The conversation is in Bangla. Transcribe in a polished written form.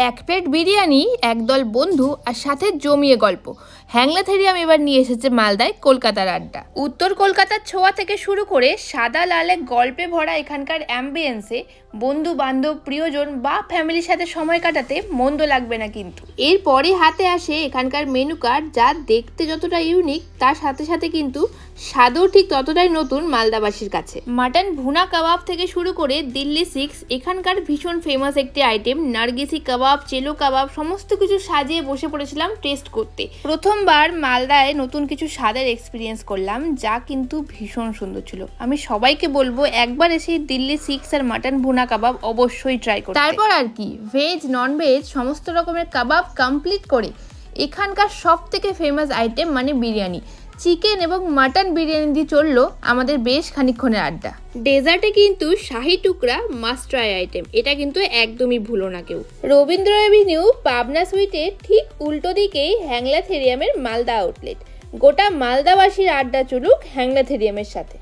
এক প্লেট বিরিয়ানি, একদল বন্ধু আর সাথে জমিয়ে গল্প। হ্যাংলাথেরিয়াম এবার নিয়ে এসেছে মালদায় কলকাতার আড্ডা। উত্তর কলকাতার ছোঁয়া থেকে শুরু করে সাদা লালে গল্পে ভরা এখানকার অ্যাম্বিয়েন্সে বন্ধু বান্ধব, প্রিয়জন বা ফ্যামিলির সাথে সময় কাটাতে মন্দ লাগবে না। কিন্তু এরপরে হাতে আসে এখানকার মেনু কার্ড, যা দেখতে যতটা ইউনিক তার সাথে সাথে কিন্তু স্বাদও ঠিক ততটাই নতুন মালদাবাসীর কাছে। মাটন ভুনা কাবাব থেকে শুরু করে দিল্লি 6 এখানকার ভীষণ ফেমাস একটি আইটেম। নার্গিসি কাবাব, চেলো কাবাব সমস্ত কিছু সাজিয়ে বসে পড়েছিলাম টেস্ট করতে। প্রথমবার মালদায় নতুন কিছু স্বাদের এক্সপিরিয়েন্স করলাম, যা কিন্তু ভীষণ সুন্দর ছিল। আমি সবাইকে বলবো একবার এসে দিল্লি 6 আর মাটন ভুনা কাবাব অবশ্যই ট্রাই করতে। তারপর আর কি, ভেজ নন ভেজ সমস্ত রকমের কাবাব কমপ্লিট করে এখানকার সব থেকে ফেমাস আইটেম মানে বিরিয়ানি, চিকেন এবং মাটন বিরিয়ানি দিয়ে চললো আমাদের বেশ খানিকক্ষণের আড্ডা। ডেজার্টে কিন্তু শাহি টুকরা মাস্ট ট্রাই আইটেম, এটা কিন্তু একদমই ভুলো না কেউ। রবীন্দ্র এভিনিউ পাবনা সুইটের ঠিক উল্টো দিকেই হ্যাংলাথেরিয়ামের মালদা আউটলেট। গোটা মালদাবাসীর আড্ডা চলুক হ্যাংলাথেরিয়ামের সাথে।